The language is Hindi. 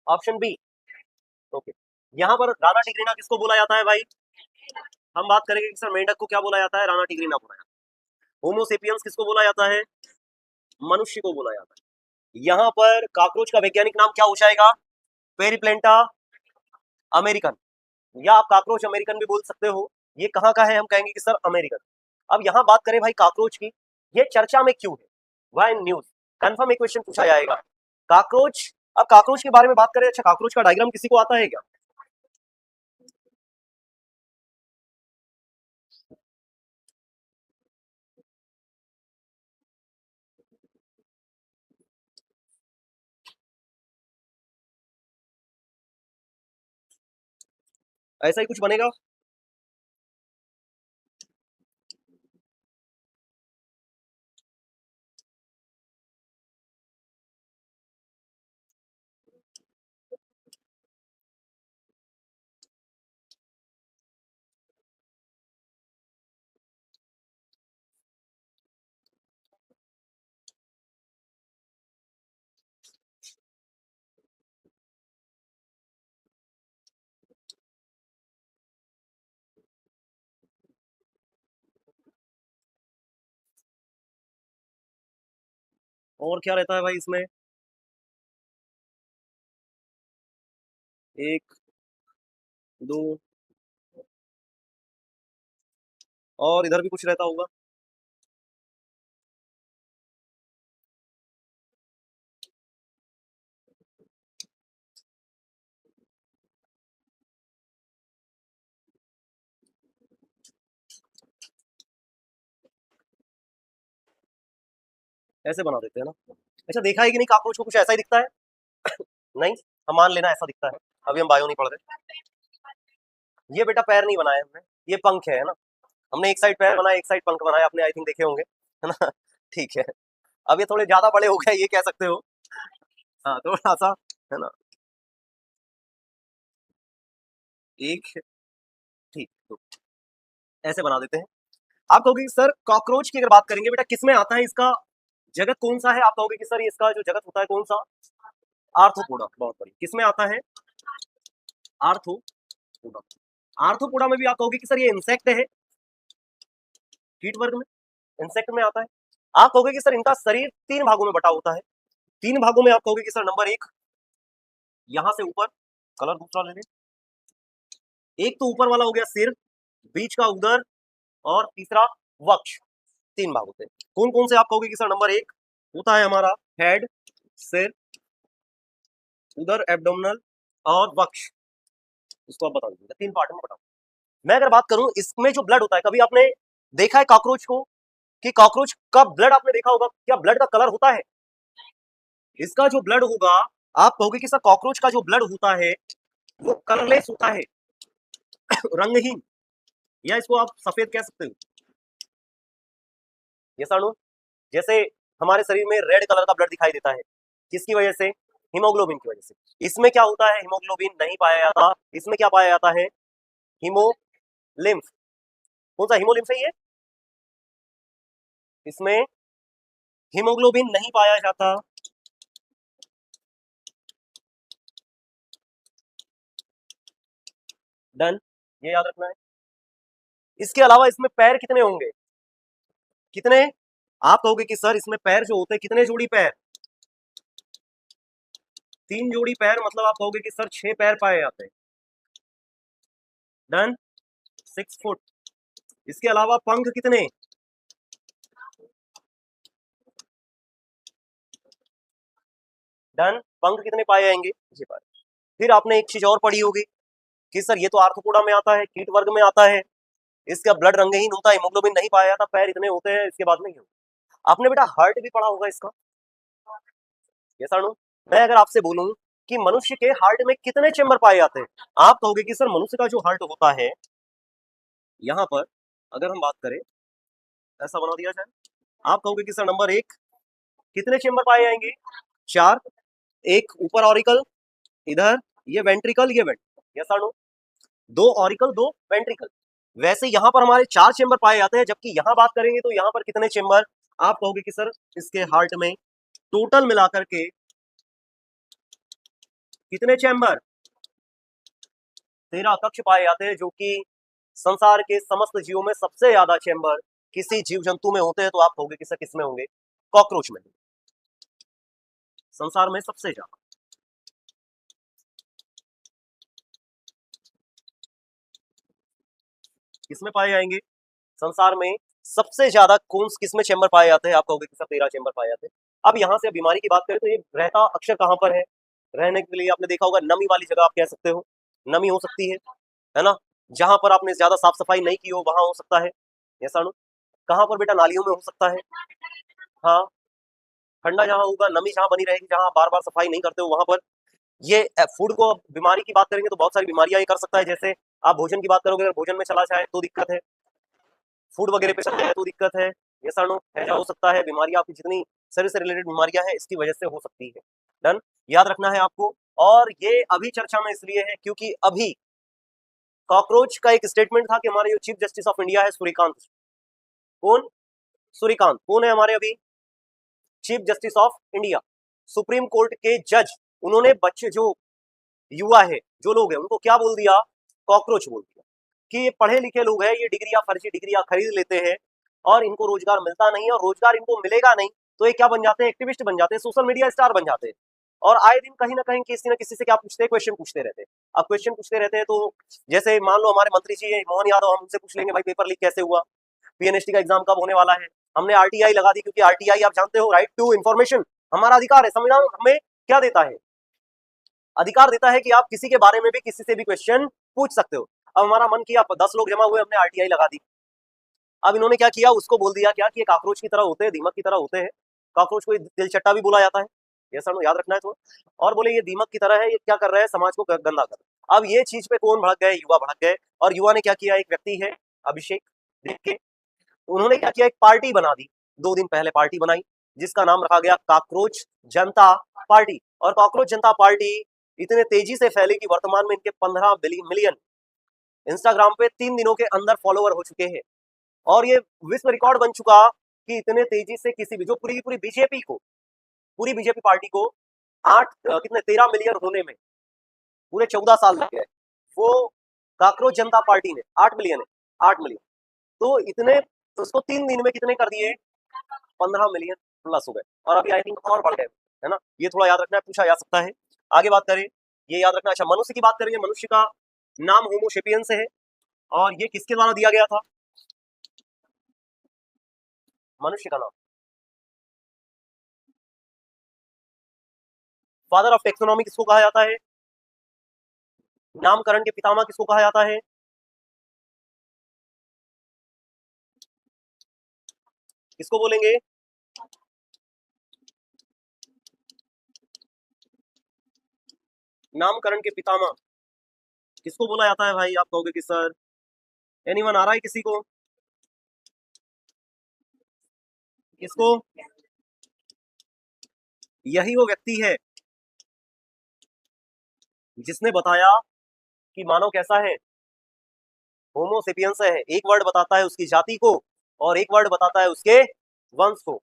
Option B. ओके, यहाँ पर राणा टिग्रिना किसको बोला जाता है भाई? हम बात करेंगे कि सर मेंढक को क्या बोला जाता है? राणा टिग्रिना बोला जाता है। होमोसेपियंस किसको बोला जाता है? मनुष्य को बोला जाता है। यहाँ पर कॉकरोच का वैज्ञानिक नाम क्या हो जाएगा? पेरिप्लेंटा अमेरिकन, या आप कॉकरोच अमेरिकन भी बोल सकते हो। ये कहाँ का है? हम कहेंगे कि सर अमेरिकन। अब यहाँ बात करें भाई कॉकरोच की, ये चर्चा में क्यों है? वाई न्यूज कंफर्म एक क्वेश्चन पूछा जाएगा कॉकरोच। अब कॉकरोच के बारे में बात करें, अच्छा कॉकरोच का डायग्राम किसी को आता है क्या? ऐसा ही कुछ बनेगा। और क्या रहता है भाई इसमें? एक, दो, और इधर भी कुछ रहता होगा। ऐसे बना देते हैं ना। अच्छा देखा है कि नहीं कॉकरोच को कुछ ऐसा ही दिखता है? नहीं, हम मान लेना ऐसा दिखता है। अभी हम बायो नहीं पढ़ रहे। ये बेटा पैर नहीं बनाया हमने, ये पंख है ना। हमने एक साइड पैर बनाया, एक साइड पंख बनाया, आपने आई थिंक देखे होंगे, है ना। ठीक है, अब ये थोड़े ज्यादा बड़े हो गए, ये कह सकते हो। हाँ थोड़ा सा, है ना। एक, ठीक, तो ऐसे बना देते हैं। आप कहोगे कि सर कॉकरोच की अगर बात करेंगे बेटा किस में आता है, इसका जगत कौन सा है? आप कहोगे कि सर ये इसका जो जगत होता है कौन सा? आर्थ्रोपोडा, बहुत बढ़िया। किस में आता है? आर्थ्रोपोडा। आर्थ्रोपोडा में भी आप कहोगे कि सर ये इंसेक्ट है, कीट वर्ग में, इंसेक्ट में आता है। आप कहोगे कि सर इनका शरीर तीन भागों में बटा होता है। तीन भागों में आप कहोगे कि सर नंबर एक, यहां से ऊपर, कलर दूसरा ले लें। एक तो ऊपर वाला हो गया सिर, बीच का उदर, और तीसरा वक्ष। तीन भाग होते हैं। कौन कौन से आप कहोगे कि सर नंबर एक होता है हमारा हेड, सिर, उदर एब्डोमिनल, और वक्ष। इसको आप बता दीजिएगा, तीन पार्ट में बताओ। मैं अगर बात करूं इसमें जो ब्लड होता है, कभी आपने देखा है कॉकरोच को कि कॉकरोच का ब्लड आपने देखा होगा, क्या ब्लड का कलर होता है? इसका जो ब्लड होगा, आप कहोगे कि सर कॉकरोच का जो ब्लड होता है वो कलरलेस होता है, रंगहीन, या इसको आप सफेद कह सकते हो। ये साणु, जैसे हमारे शरीर में रेड कलर का ब्लड दिखाई देता है, किसकी वजह से? हीमोग्लोबिन की वजह से। इसमें क्या होता है? हीमोग्लोबिन नहीं पाया जाता। इसमें क्या पाया जाता है? हीमोलिम्फ। कौन सा हीमोलिम्फ है ये? इसमें हीमोग्लोबिन नहीं पाया जाता। डन, ये याद रखना है। इसके अलावा इसमें पैर कितने होंगे? कितने? आप कहोगे कि सर इसमें पैर जो होते हैं, कितने जोड़ी पैर? तीन जोड़ी पैर, मतलब आप कहोगे कि सर 6 पैर पाए जाते हैं। Done, 6 foot. इसके अलावा पंख कितने? डन, पंख कितने पाए जाएंगे? 6 पाए। फिर आपने एक चीज और पढ़ी होगी कि सर ये तो आर्थ्रोपोडा में आता है, कीट वर्ग में आता है, इसका ब्लड रंगहीन होता है, हीमोग्लोबिन नहीं पाया जाता, पैर इतने होते हैं, इसके बाद नहीं होता। आपने बेटा हार्ट भी पढ़ा होगा इसका। ये साणु, मैं अगर आपसे बोलूं कि मनुष्य के हार्ट में कितने चेंबर पाए जाते हैं, आप कहोगे कि सर मनुष्य का जो हार्ट होता है, यहां पर अगर हम बात करें, ऐसा बना दिया जाए, आप कहोगे कि सर नंबर एक, कितने चेंबर पाए जाएंगे? 4। एक ऊपर ऑरिकल, इधर ये वेंट्रिकल, ये वेंट, ये साणु, 2 ऑरिकल 2 वेंट्रिकल। वैसे यहां पर हमारे 4 चेंबर पाए जाते हैं, जबकि यहां बात करेंगे तो यहां पर कितने चेंबर? आप कहोगे कि सर इसके हार्ट में टोटल मिलाकर के कितने चैम्बर? 13 कक्ष पाए जाते हैं, जो कि संसार के समस्त जीवों में सबसे ज्यादा चैम्बर किसी जीव जंतु में होते हैं। तो आप कहोगे कि सर किसमें होंगे? कॉकरोच में, संसार में सबसे ज्यादा। किसमें पाए जाएंगे? संसार में सबसे ज्यादा कौन किसमें चैम्बर पाए जाते हैं? आप कहोगे कि सर 13 चैम्बर पाए जाते हैं। अब यहां से बीमारी की बात करें तो ये रहता अक्षर कहां पर है? रहने के लिए आपने देखा होगा नमी वाली जगह आप कह सकते हो, नमी हो सकती है ना। जहां पर आपने ज्यादा साफ सफाई नहीं की हो वहां हो सकता है। ये साणु कहां पर बेटा? नालियों में हो सकता है। हाँ, ठंडा जहां होगा, नमी जहां बनी रहेगी, जहां बार बार सफाई नहीं करते हो वहां पर ये फूड को, बीमारी की बात करेंगे तो बहुत सारी बीमारियां ये कर सकता है। जैसे आप भोजन की बात करोगे, अगर भोजन में चला जाए तो दिक्कत है, फूड वगैरह पे चला जाए तो दिक्कत है। ये साणु ऐसा हो सकता है। बीमारियां आपकी जितनी शरीर से रिलेटेड बीमारियां हैं इसकी वजह से हो सकती है। डन, याद रखना है आपको। और ये अभी चर्चा में इसलिए है क्योंकि अभी कॉकरोच का एक स्टेटमेंट था कि हमारे जो चीफ जस्टिस ऑफ इंडिया है सूर्यकांत, कौन? सूर्यकांत कौन है हमारे अभी chief justice of India, supreme court के जज? उन्होंने बच्चे जो युवा है, जो लोग हैं, उनको क्या बोल दिया? कॉकरोच बोल दिया कि ये पढ़े लिखे लोग हैं, ये डिग्रियां, फर्जी डिग्रियां खरीद लेते हैं और इनको रोजगार मिलता नहीं, और रोजगार इनको मिलेगा नहीं तो ये क्या बन जाते हैं? एक्टिविस्ट बन जाते हैं, सोशल मीडिया स्टार बन जाते हैं। और आए दिन कहीं ना कहीं किसी न किसी से क्या पूछते हैं? क्वेश्चन पूछते रहते हैं। अब क्वेश्चन पूछते रहते हैं तो जैसे मान लो हमारे मंत्री जी है मोहन यादव, हम उनसे पूछ लेंगे भाई पेपर लीक कैसे हुआ, पीएनएसटी का एग्जाम कब होने वाला है। हमने आरटीआई लगा दी क्योंकि आरटीआई आप जानते हो, राइट टू इंफॉर्मेशन, हमारा अधिकार है। संविधान हमें क्या देता है? अधिकार देता है कि आप किसी के बारे में भी किसी से भी क्वेश्चन पूछ सकते हो। अब हमारा मन किया, 10 लोग जमा हुए, हमने आरटीआई लगा दी। अब इन्होंने क्या किया? उसको बोल दिया क्या कि ये काकरोच की तरह होते हैं, दीमक की तरह होते हैं। काकरोच को दिलचट्टा भी बोला जाता है, ये सब याद रखना है थोड़ा। और बोले ये दीमक की तरह है, ये क्या कर रहा है? समाज को गंदा कर। अब ये चीज पे कौन भड़क गए? युवा भड़क गए। और युवा ने क्या किया? एक व्यक्ति है अभिषेक, देख के उन्होंने क्या किया? एक पार्टी बना दी। 2 दिन पहले पार्टी बनाई जिसका नाम रखा गया काकरोच जनता पार्टी। और काकरोच जनता पार्टी इतने तेजी से फैले कि वर्तमान में इनके 15 मिलियन इंस्टाग्राम पे 3 दिनों के अंदर फॉलोवर हो चुके हैं। और ये विश्व रिकॉर्ड बन चुका कि इतने तेजी से किसी भी, जो पूरी पूरी बीजेपी को, पूरी बीजेपी पार्टी को 8 कितने 13 मिलियन होने में पूरे 14 साल लग गए, वो काकरोच जनता पार्टी ने 8 मिलियन है, 8 मिलियन। तो इतने, तो उसको 3 दिन में कितने कर दिए? 15 मिलियन प्लस हो गए। और अभी आई थिंक और बढ़ गए, है ना। ये थोड़ा याद रखना है, पूछा जा सकता है। आगे बात करें, ये याद रखना। अच्छा, मनुष्य की बात करेंगे। मनुष्य का नाम होमो सेपियंस है और ये किसके द्वारा दिया गया था? मनुष्य का नाम, फादर ऑफ टेक्सोनॉमी किसको कहा जाता है? नामकरण के पितामह किसको कहा जाता है? किसको बोलेंगे? नामकरण के पितामह किसको बोला जाता है भाई? आप कहोगे कि सर एनीवन आ रहा है किसी को? किसको? यही वो व्यक्ति है जिसने बताया कि मानव कैसा है? होमो सेपियंस है। एक वर्ड बताता है उसकी जाति को और एक वर्ड बताता है उसके वंश को।